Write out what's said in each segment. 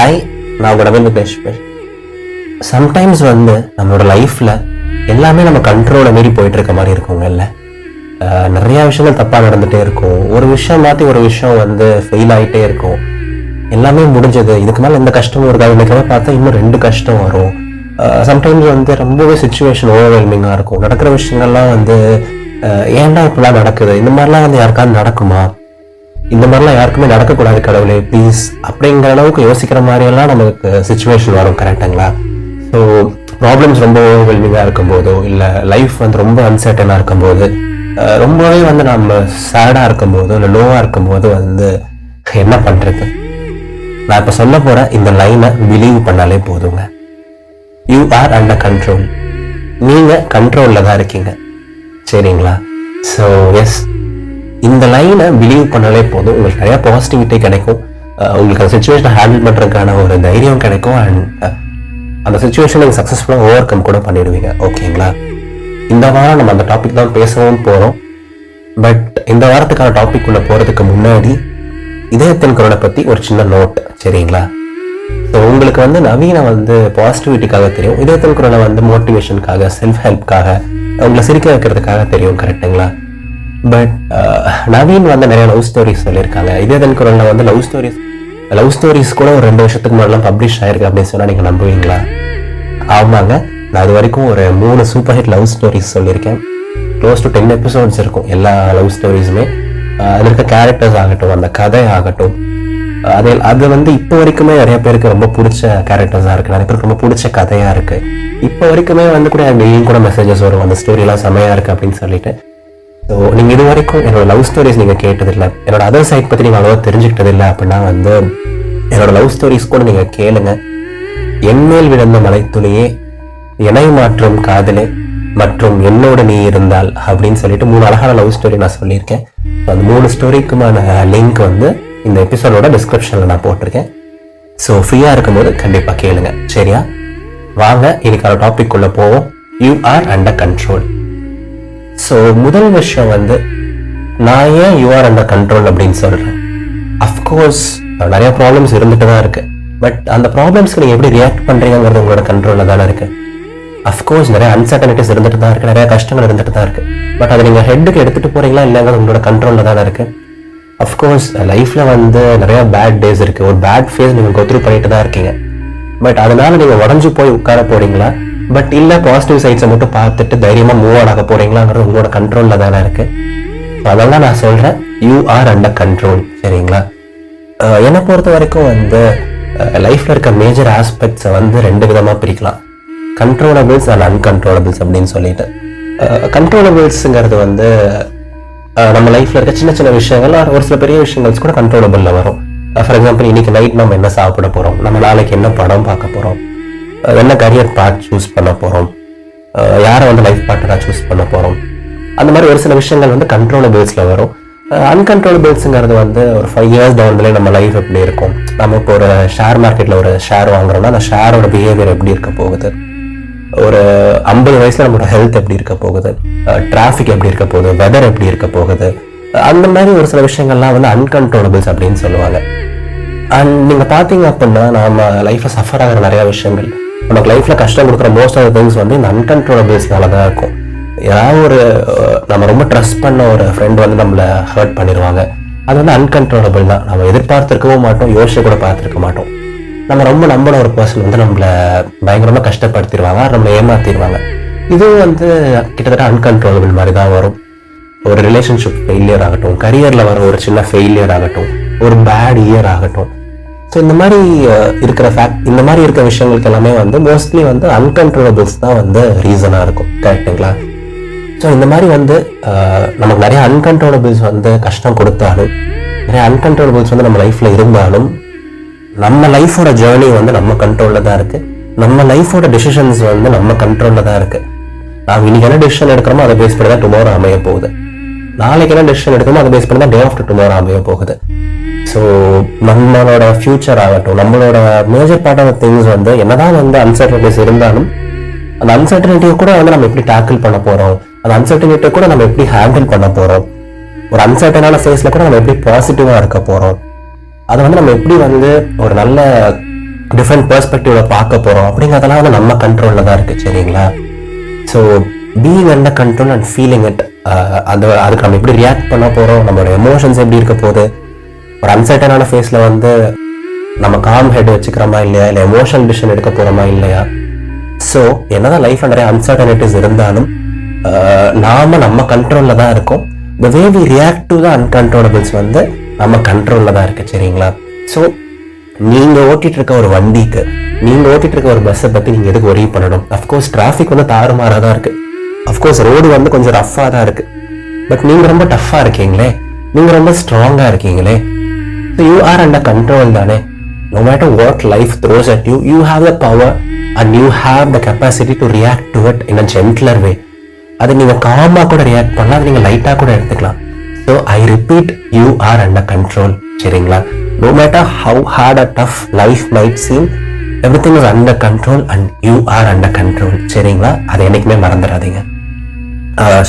Hi, நான் உங்களோட Vignesh. Sometimes வந்து நம்மளோட லைஃப்பில் எல்லாமே நம்ம கண்ட்ரோலை மீறி போயிட்டு இருக்க மாதிரி இருக்குங்கல்ல. நிறையா விஷயங்கள் தப்பாக நடந்துகிட்டே இருக்கும். ஒரு விஷயம் மாற்றி ஒரு விஷயம் வந்து ஃபெயில் ஆகிட்டே இருக்கும். எல்லாமே முடிஞ்சது, இதுக்கு மேலே எந்த கஷ்டமும் இருக்காது. இன்னைக்கு பார்த்தா இன்னும் 2 கஷ்டம் வரும். சம்டைம்ஸ் வந்து ரொம்பவே சுச்சுவேஷன் ஓவர்வெல்மிங்காக இருக்கும். நடக்கிற விஷயங்கள்லாம் வந்து ஏன்டா இப்படிலாம் நடக்குது, இந்த மாதிரிலாம் வந்து யாருக்காவது நடக்குமா, இந்த மாதிரிலாம் யாருக்குமே நடக்கக்கூடாது கடவுளே ப்ளீஸ் அப்படிங்கிற அளவுக்கு யோசிக்கிற மாதிரியெல்லாம் நமக்கு சுச்சுவேஷன் வரும். கரெக்டுங்களா? ஸோ ப்ராப்ளம்ஸ் ரொம்ப ஓவர்வெல்மிங்காக இருக்கும்போதோ, இல்லை லைஃப் வந்து ரொம்ப அன்சர்டனாக இருக்கும்போது, ரொம்பவே வந்து நம்ம சேடாக இருக்கும்போதோ இல்லை லோவாக இருக்கும்போது வந்து என்ன பண்ணுறது? நான் இப்போ சொல்ல போகிற இந்த லைனை பிலீவ் பண்ணாலே போதுங்க. You are under control. நீங்கள் கண்ட்ரோலில் தான் இருக்கீங்க. சரிங்களா? ஸோ எஸ், இந்த லைனை பிலீவ் பண்ணாலே போதும். உங்களுக்கு நிறையா பாசிட்டிவிட்டி கிடைக்கும். உங்களுக்கு அந்த சுச்சுவேஷனை ஹேண்டில் பண்ணுறதுக்கான ஒரு தைரியம் கிடைக்கும். அண்ட் அந்த சுச்சுவேஷனை நீங்கள் சக்ஸஸ்ஃபுல்லாக ஓவர் கம் கூட பண்ணிடுவீங்க. ஓகேங்களா? இந்த வாரம் நம்ம அந்த டாபிக் தான் பேசவும் போகிறோம். பட் இந்த வாரத்துக்கான டாபிக் உள்ள போகிறதுக்கு முன்னாடி இதயத்தின் குரலை பற்றி ஒரு சின்ன நோட். சரிங்களா? ஸோ உங்களுக்கு வந்து நவீன வந்து பாசிட்டிவிட்டிக்காக தெரியும், இதயத்தின் குரலை வந்து மோட்டிவேஷனுக்காக, செல்ஃப் ஹெல்ப்காக, உங்களை சிரிக்க வைக்கிறதுக்காக தெரியும். கரெக்டுங்களா? பட் நவீன் வந்து நிறைய லவ் ஸ்டோரிஸ் சொல்லியிருக்காங்க. இதயத்தின் குரலில் வந்து லவ் ஸ்டோரிஸ் கூட ஒரு 2 வருஷத்துக்கு முன்னாடிலாம் பப்ளிஷ் ஆயிருக்கு அப்படின்னு சொன்னால் நீங்கள் நம்புவீங்களா? ஆமாங்க, நான் அது வரைக்கும் ஒரு 3 சூப்பர் ஹிட் லவ் ஸ்டோரிஸ் சொல்லியிருக்கேன். க்ளோஸ் டு 10 எபிசோட்ஸ் இருக்கும் எல்லா லவ் ஸ்டோரிஸுமே. அதில் இருக்க கேரக்டர்ஸ் ஆகட்டும், அந்த கதை ஆகட்டும், அது வந்து இப்போ வரைக்குமே நிறைய பேருக்கு ரொம்ப பிடிச்ச கேரக்டர்ஸாக இருக்குது, நிறைய பேருக்கு ரொம்ப பிடிச்ச கதையாக இருக்குது. இப்போ வரைக்குமே வந்து கூட டெய்லியும் கூட மெசேஜஸ் வரும், அந்த ஸ்டோரியெல்லாம் செமையாக இருக்குது அப்படின்னு சொல்லிட்டு. ஸோ நீங்கள் இது வரைக்கும் என்னோட லவ் ஸ்டோரிஸ் நீங்கள் கேட்டதில்லை, என்னோட அதர் சைட் பற்றி நீங்கள் அவ்வளோவா தெரிஞ்சுக்கிட்டதில்லை அப்படின்னா வந்து என்னோட லவ் ஸ்டோரிஸ் கூட நீங்கள் கேளுங்க. என்மேல் விழுந்த மலைத்துளியே, இணை மாற்றும் காதலே மற்றும் என்னோட நீ இருந்தால் அப்படின்னு சொல்லிட்டு 3 அழகான லவ் ஸ்டோரி நான் சொல்லியிருக்கேன். அந்த 3 ஸ்டோரிக்குமான லிங்க் வந்து இந்த எபிசோடோட டிஸ்கிரிப்ஷனில் நான் போட்டிருக்கேன். ஸோ ஃப்ரீயாக இருக்கும்போது கண்டிப்பாக கேளுங்க. சரியா? வாங்க இன்னைக்கான டாபிக் உள்ள போவோம். You are under control. So முதல் விஷயம் வந்து நான் ஏன் யூ ஆர் அண்டர் கண்ட்ரோல் அப்படின்னு சொல்கிறேன். அஃப்கோர்ஸ் நிறைய ப்ராப்ளம்ஸ் இருந்துட்டு தான் இருக்குது. பட் அந்த ப்ராப்ளம்ஸ்க்கு நீங்கள் எப்படி ரியாக்ட் பண்ணுறீங்கிறது உங்களோட கண்ட்ரோலில் தானே இருக்குது. அஃப்கோர்ஸ் நிறைய அன்சர்டனிட்டிஸ் இருந்துட்டு தான் இருக்குது, நிறைய கஷ்டங்கள் இருந்துட்டு தான் இருக்குது. பட் அதை நீங்கள் ஹெட்டுக்கு எடுத்துகிட்டு போகிறீங்களா இல்லைங்கிறது உங்களோட கண்ட்ரோலில் தானே இருக்குது. அஃப்கோர்ஸ் லைஃப்பில் வந்து நிறைய பேட் டேஸ் இருக்குது, ஒரு பேட் ஃபேஸ் நீங்கள் கோத்ரூ பண்ணிட்டு தான் இருக்கீங்க. பட் அதனால நீங்கள் உடஞ்சி போய் உட்கார போறீங்களா, பட் இல்லை பாசிட்டிவ் சைட்ஸை மட்டும் பார்த்துட்டு தைரியமாக மூவ் ஆன் ஆக போறீங்களாங்கிறது உங்களோட கண்ட்ரோலில் தானே இருக்கு. அதெல்லாம் நான் சொல்கிறேன், யூ ஆர் அண்டர் கண்ட்ரோல். சரிங்களா? என்னை பொறுத்த வரைக்கும் வந்து லைஃப்பில் இருக்க மேஜர் ஆஸ்பெக்ட்ஸை வந்து 2 விதமாக பிரிக்கலாம். கண்ட்ரோலபிள்ஸ் அண்ட் அன்கண்ட்ரோலபிள்ஸ் அப்படின்னு சொல்லிட்டு. கண்ட்ரோலபிள்ஸுங்கிறது வந்து நம்ம லைஃப்பில் இருக்க சின்ன சின்ன விஷயங்கள், ஒரு சில பெரிய விஷயங்கள்ஸ் கூட கண்ட்ரோலபிளில் வரும். ஃபார் எக்ஸாம்பிள், இன்னைக்கு நைட் நம்ம என்ன சாப்பிட போகிறோம், நம்ம நாளைக்கு என்ன படம் பார்க்க போகிறோம், என்ன கரியர் பார்ட் சூஸ் பண்ண போகிறோம், யாரை வந்து லைஃப் பார்ட்னராக சூஸ் பண்ண போகிறோம், அந்த மாதிரி ஒரு சில விஷயங்கள் வந்து கண்ட்ரோலபிள்ஸில் வரும். அன்கண்ட்ரோலபிள்ஸுங்கிறது வந்து ஒரு 5 இயர்ஸ் டவுன்லேயே நம்ம லைஃப் எப்படி இருக்கும், நம்ம இப்போ ஒரு ஷேர் மார்க்கெட்டில் ஒரு ஷேர் வாங்குறோம்னா அந்த ஷேரோட பிஹேவியர் எப்படி இருக்க போகுது, ஒரு 50 வயசில் நம்மளோட ஹெல்த் எப்படி இருக்க போகுது, டிராஃபிக் எப்படி இருக்க போகுது, வெதர் எப்படி இருக்க போகுது, அந்த மாதிரி ஒரு சில விஷயங்கள்லாம் வந்து அன்கண்ட்ரோலபிள்ஸ் அப்படின்னு சொல்லுவாங்க. அண்ட் நீங்கள் பார்த்தீங்க அப்படின்னா நம்ம லைஃப்பில் சஃபர் ஆகிற நிறையா விஷயங்கள், நமக்கு லைஃப்பில் கஷ்டம் கொடுக்குற மோஸ்ட் ஆஃப் த திங்ஸ் வந்து இந்த அன்கண்ட்ரோலபிள்ஸ்னால தான் இருக்கும். ஏதாவது ஒரு நம்ம ரொம்ப ட்ரஸ்ட் பண்ண ஒரு ஃப்ரெண்ட் வந்து நம்மளை ஹர்ட் பண்ணிடுவாங்க, அது வந்து அன்கண்ட்ரோலபிள் தான். நம்ம எதிர்பார்த்துருக்கவும் மாட்டோம், யோசிச்சு கூட பார்த்துருக்க மாட்டோம். நம்ம ரொம்ப நம்பின ஒரு பர்சன் வந்து நம்மளை பயங்கரமாக கஷ்டப்படுத்திடுவாங்க, நம்மளை ஏமாத்திடுவாங்க. இதுவும் வந்து கிட்டத்தட்ட அன்கண்ட்ரோலபிள் மாதிரி தான் வரும். ஒரு ரிலேஷன்ஷிப் ஃபெயிலியர் ஆகட்டும், கரியரில் வர ஒரு சின்ன ஃபெயிலியர் ஆகட்டும், ஒரு பேட் இயர் ஆகட்டும். ஸோ இந்த மாதிரி இருக்கிற விஷயங்களுக்கு எல்லாமே வந்து மோஸ்ட்லி வந்து அன்கண்ட்ரோலபிள்ஸ் தான் வந்து ரீசனாக இருக்கும். கரெக்டுங்களா? ஸோ இந்த மாதிரி வந்து நமக்கு நிறைய அன்கண்ட்ரோலபிள்ஸ் வந்து கஷ்டம் கொடுத்தாலும், நிறைய அன்கண்ட்ரோலபிள்ஸ் வந்து நம்ம லைஃப்பில் இருந்தாலும், நம்ம லைஃபோட ஜேர்னி வந்து நம்ம கண்ட்ரோலில் தான் இருக்குது. நம்ம லைஃபோட டெசிஷன்ஸ் வந்து நம்ம கண்ட்ரோலில் தான் இருக்குது. நாம் இன்னைக்கு என்ன டெசிஷன் எடுக்கிறோமோ அதை பேஸ் பண்ணி தான் டுமாரோ அமைய போகுது. நாளைக்கு என்ன டெசிஷன் எடுக்கிறோமோ அதை பேஸ் பண்ணி தான் டே ஆஃப்டர் டுமாரோ அமைய போகுது. ஸோ நம்மளோட ஃபியூச்சர் ஆகட்டும், நம்மளோட மேஜர் பார்ட் ஆஃப் திங்ஸ் வந்து என்னதான் வந்து அன்சர்டனிட்டிஸ் இருந்தாலும், அந்த அன்சர்டனிட்டியை கூட வந்து நம்ம எப்படி டேக்கிள் பண்ண போகிறோம், அந்த அன்சர்டனிட்டியை கூட நம்ம எப்படி ஹேண்டில் பண்ண போகிறோம், ஒரு அன்சர்டனான ஃபேஸில் கூட நம்ம எப்படி பாசிட்டிவாக இருக்க போகிறோம், அதை வந்து நம்ம எப்படி வந்து ஒரு நல்ல டிஃப்ரெண்ட் பெர்ஸ்பெக்டிவ்ல பார்க்க போறோம் அப்படிங்கிறதெல்லாம் வந்து நம்ம கண்ட்ரோல்ல தான் இருக்கு. சரிங்களா? So being under control and feeling it, அதுக்கு நம்ம எப்படி ரியாக்ட் பண்ண போறோம், நம்மளோட எமோஷன்ஸ் எப்படி இருக்க போகுது, ஒரு அன்சர்டனான ஃபேஸ்ல வந்து நம்ம காம் ஹெட் வச்சுக்கிறோமா இல்லையா, இல்லை எமோஷனல் டிசிஷன் எடுக்க போறோமா இல்லையா. ஸோ என்னதான் லைஃப்ல நிறைய அன்சர்டனிட்டிஸ் இருந்தாலும் நாம நம்ம கண்ட்ரோல்ல தான் இருக்கோம். the way we react to the uncontrollables வந்து நம்ம கண்ட்ரோல்ல தான் இருக்கு. சரிங்களா? ஸோ நீங்க ஓட்டிட்டு இருக்க ஒரு வண்டிக்கு, நீங்க ஓட்டிட்டு இருக்க ஒரு பஸ்ஸை பத்தி நீங்க எதுக்கு ஒரே பண்ணணும்? அஃப்கோர்ஸ் டிராஃபிக் வந்து தாறுமாறா தான் இருக்கு, அஃப்கோர்ஸ் ரோடு வந்து கொஞ்சம் ரஃபா தான் இருக்கு. பட் நீங்க ரொம்ப டஃபா இருக்கீங்களே, நீங்க ரொம்ப ஸ்ட்ராங்கா இருக்கீங்களே. So you are under control தானே. No matter what life throws at you, you have the power and you have the capacity to react to it in a gentler way. அது நீங்க காமா கூட ரியாக்ட் பண்ணலாம், அது நீங்க லைட்டா கூட எடுத்துக்கலாம். So I repeat, you are under control. சரிங்களா? No matter how hard or tough life might seem, everything is under control and you are under control. சரிங்களா? அதை என்னைக்குமே மறந்துடாதீங்க.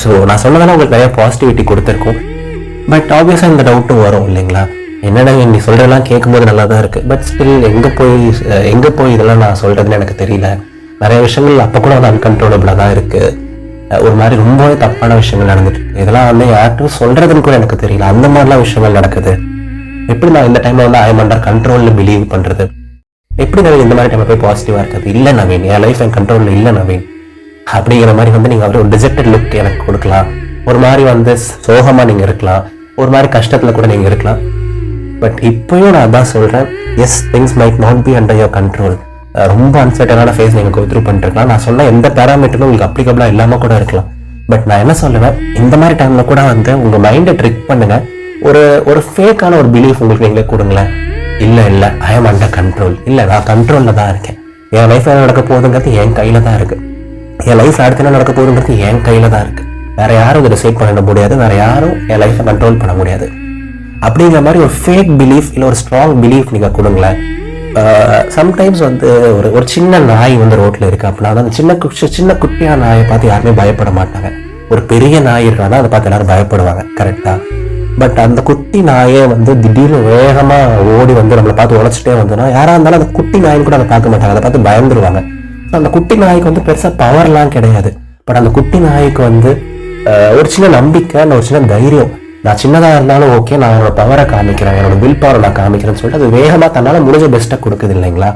ஸோ நான் சொன்னதால உங்களுக்கு நிறைய பாசிட்டிவிட்டி கொடுத்துருக்கோம். பட் ஆப்வியஸாக இந்த டவுட்டும் வரும் இல்லைங்களா, என்னடா நீ சொல்றதெல்லாம் கேட்கும்போது நல்லா தான் இருக்கு, பட் ஸ்டில் எங்க போய் இதெல்லாம் நான் சொல்றதுன்னு எனக்கு தெரியல. நிறைய விஷயங்கள் அப்போ கூட வந்து அன்கண்ட்ரோலபிளாக தான் இருக்கு, ஒரு மாதிரி ரொம்பவே தப்பான விஷயங்கள் நடந்துட்டு இருக்கு, இதெல்லாம் வந்து யார்ட்டும் சொல்றதுன்னு கூட எனக்கு தெரியல, அந்த மாதிரிலாம் விஷயங்கள் நடக்குது. எப்படி நான் இந்த டைம்ல வந்து ஐ எம் அண்டர் கண்ட்ரோல்னு பிலீவ் பண்றது? எப்படி நான் இந்த மாதிரி டைம்ல போய் பாசிட்டிவா இருக்காது? இல்லை நவீன், என் லைஃப் என் கண்ட்ரோல்ல இல்லை நவீன் அப்படிங்கிற மாதிரி வந்து நீங்க ஒரு டிஜெக்டட் லுக் எனக்கு கொடுக்கலாம், ஒரு மாதிரி வந்து சோகமா நீங்க இருக்கலாம், ஒரு மாதிரி கஷ்டத்துல கூட நீங்க இருக்கலாம். பட் இப்பயும் நான் அதான் சொல்றேன், as things might not be under your control. ரொம்ப அன்சர்டனான ஃபேஸ் நீங்க கோ த்ரூ பண்ணிருக்கலாம். நான் சொன்ன எந்த பேராமீட்டரும் உங்களுக்கு அப்ளிகபிளா இல்லாம கூட இருக்கலாம். பட் நான் என்ன சொல்லுவேன், இந்த மாதிரி டைம்ல கூட வந்து உங்க மைண்டை ட்ரிக் பண்ணுங்க. ஒரு ஃபேக்கான ஒரு பிலீஃப் உங்களுக்கு நீங்களே கொடுங்களேன். இல்ல ஐ எம் அண்டர் கண்ட்ரோல், இல்ல நான் கண்ட்ரோல்ல தான் இருக்கேன், என் லைஃப் என்ன நடக்க போகுதுங்கிறது என் கையில தான் இருக்கு, என் லைஃப் அடுத்து என்ன நடக்க போகுதுங்கிறது என் கையில தான் இருக்கு, வேற யாரும் இதை டிசைட் பண்ண முடியாது, வேற யாரும் என் லைஃப்பை கண்ட்ரோல் பண்ண முடியாது அப்படிங்கிற மாதிரி ஒரு ஃபேக் பிலீஃப் இல்லை ஒரு ஸ்ட்ராங் பிலீஃப் நீங்க கொடுங்களேன். சம்டைம்ஸ் வந்து ஒரு சின்ன நாய் வந்து ரோட்ல இருக்கு அப்படின்னா அந்த சின்ன குட்டியான நாயை பார்த்து யாருமே பயப்பட மாட்டாங்க. ஒரு பெரிய நாய் இருக்காதான் அதை பார்த்து எல்லாரும் பயப்படுவாங்க, கரெக்டா? பட் அந்த குட்டி நாயே வந்து திடீர்னு வேகமா ஓடி வந்து நம்மளை பார்த்து உழைச்சிட்டே வந்தோம்னா யாரா இருந்தாலும் அந்த குட்டி நாயின்னு கூட அதை பார்க்க மாட்டாங்க, அதை பார்த்து பயந்துருவாங்க. அந்த குட்டி நாய்க்கு வந்து பெருசா பவர்லாம் கிடையாது. பட் அந்த குட்டி நாய்க்கு வந்து ஒரு சின்ன நம்பிக்கை, ஒரு சின்ன தைரியம், நான் சின்னதா இருந்தாலும் ஓகே, நான் என்னோட பவரை காமிக்கிறேன், என்னோட வில் பவரை நான் காமிக்கிறேன்னு சொல்லிட்டு அது வேகமா தன்னால முடிஞ்ச பெஸ்ட்டை கொடுக்குது இல்லைங்களா?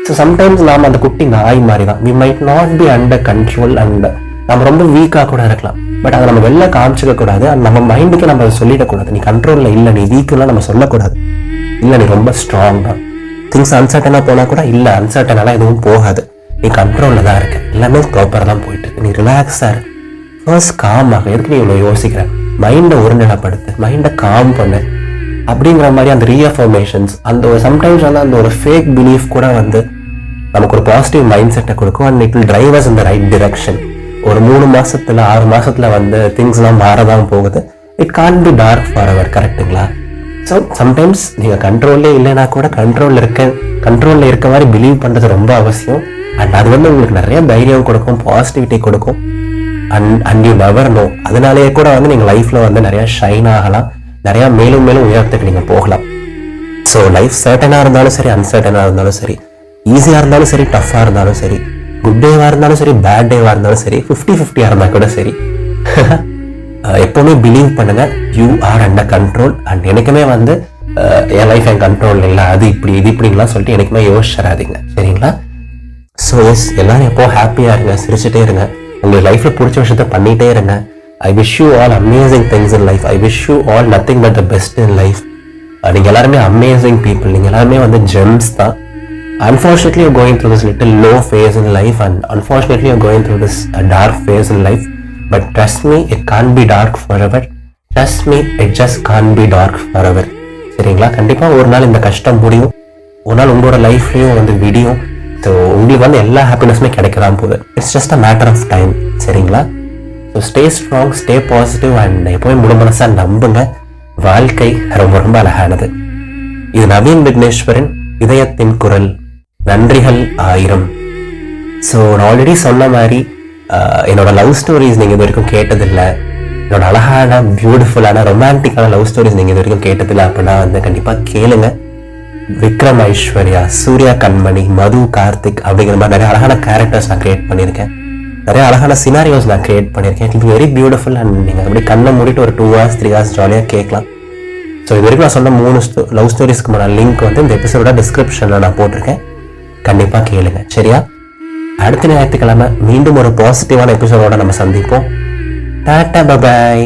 ஸோ சம்டைம்ஸ் நாம அந்த குட்டி நாய் மாதிரி தான், we might not be under control and நம்ம ரொம்ப வீக்கா கூட இருக்கலாம். பட் அதை நம்ம வெளில காமிச்சிக்க கூடாது, அண்ட் நம்ம மைண்டுக்கு நம்ம அதை சொல்லிடக்கூடாது. நீ கண்ட்ரோல்ல இல்லை, நீ வீக்குலாம் நம்ம சொல்லக்கூடாது. இல்லை நீ ரொம்ப ஸ்ட்ராங் தான், திங்ஸ் அன்சர்டனா போனா கூட இல்லை அன்சர்டனாலாம் எதுவும் போகாது, நீ கண்ட்ரோல்ல தான் இருக்க, எல்லாமே ப்ராப்பரா தான் போயிட்டு இருக்கு, நீ ரிலாக்ஸா இரு, ஃபர்ஸ்ட் காம் ஆக, எதுக்கு நீ இவ்வளோ ஒருநிலைப்படுத்து, மைண்டை ஒருநிலைப்படுத்து, மைண்டை காம் பண்ணு அப்படிங்கிற மாதிரி அந்த ரீஅஃபர்மேஷன்ஸ், அந்த ஒரு சம்டைம்ஸ் வந்து அந்த ஒரு ஃபேக் பிலீஃப் கூட வந்து நமக்கு ஒரு பாசிட்டிவ் மைண்ட் செட்டை கொடுக்கும். And it will drive us in the right direction. ஒரு 3 மாசத்துல 6 மாசத்துல வந்து திங்ஸ் எல்லாம் மாறதான் போகுது. It can be dark forever, கரெக்டுங்களா? ஸோ சம்டைம்ஸ் நீங்க கண்ட்ரோல்லே இல்லைன்னா கூட கண்ட்ரோல்ல இருக்க மாதிரி பிலீவ் பண்றது ரொம்ப அவசியம். அண்ட் அது வந்து உங்களுக்கு நிறைய தைரியம் கொடுக்கும், பாசிட்டிவிட்டி கொடுக்கும். அண்ட் யூ நெவர் நோ, அதனாலேயே கூட வந்து நீங்க லைஃப்ல வந்து நிறைய ஷைன் ஆகலாம், நிறைய மேலும் மேலும் உயரத்துக்கு நீங்க போகலாம். ஸோ லைஃப் சர்டனா இருந்தாலும் சரி, அன்சர்டனா இருந்தாலும் சரி, ஈஸியா இருந்தாலும் சரி, டஃபா இருந்தாலும் சரி, குட் டேவா இருந்தாலும் சரி, பேட் டேவா இருந்தாலும் சரி, 50-50 இருந்தா கூட சரி, எப்பவுமே பிலீவ் பண்ணுங்க, you are under control. And எனக்குமே வந்து என் லைஃப் என் கண்ட்ரோல் இல்லை, அது இப்படி இது இப்படின்லாம் சொல்லிட்டு எனக்குமே யோசிச்சிடாதீங்க, சரிங்களா? ஸோ எஸ், எல்லாரும் எப்போ ஹாப்பியா இருங்க, சிரிச்சுட்டே இருங்க, உங்களுக்கு லைஃப்ல பிடிச்ச விஷயத்த பண்ணிட்டே இருங்க. I wish you all amazing things in life. I wish you all nothing but the best in life. நீங்க எல்லாருமே அமேசிங் பீப்புள், நீங்க எல்லாருமே வந்து ஜெம்ஸ் தான். Unfortunately, you're going through this little low phase in life, and unfortunately, you're going through this dark phase in life. But trust me, it can't be dark forever. Trust me, it just can't be dark forever. சரிங்களா? கண்டிப்பா ஒரு நாள் இந்த கஷ்டம் முடியும், ஒரு நாள் உங்களோட லைஃப்லயும் வந்து விடியும். ஸோ உங்களுக்கு வந்து எல்லா ஹாப்பினஸுமே கிடைக்கலாம் போகுது. It's just a matter of time, சரிங்களா? So stay strong, stay positive, and எப்போயும் முழு மனசா நம்புங்க, வாழ்க்கை ரொம்ப ரொம்ப அழகானது. இது நவீன் விக்னேஸ்வரன், இதயத்தின் குரல். நன்றிகள் 1000. ஸோ நான் ஆல்ரெடி சொன்ன மாதிரி என்னோட லவ் ஸ்டோரிஸ் நீங்கள் இது வரைக்கும் கேட்டதில்லை, என்னோட அழகான பியூட்டிஃபுல்லான ரொமான்டிக்கான லவ் ஸ்டோரிஸ் நீங்கள் இது வரைக்கும் கேட்டதில்லை அப்படின்னா வந்து கண்டிப்பாக கேளுங்க. விக்ரம் ஐஸ்வர்யா, சூர்யா கண்மணி, மது கார்த்திக் அப்படிங்கிற மாதிரி நிறைய அழகான கேரக்டர்ஸ் நான் கிரியேட் பண்ணியிருக்கேன். நிறைய அழகான சினாரியோஸ் நான் கிரியேட் பண்ணியிருக்கேன். It very beautiful. அண்ட் நீங்கள் அப்படி கண்ணை மூடிட்டு ஒரு 2 hours 3 hours ஜாலியாக கேட்கலாம். ஸோ இது வரைக்கும் நான் சொன்ன 3 லவ் ஸ்டோரிஸ்க்கு லிங்க் வந்து இந்த எபிசோட டிஸ்கிரிப்ஷனில் நான் போட்டிருக்கேன். கண்டிப்பாக கேளுங்க. சரியா? அடுத்த ஞாயிற்றுக்கிழமை மீண்டும் ஒரு பாசிட்டிவான எபிசோடோட நம்ம சந்திப்போம். Tata, bye bye.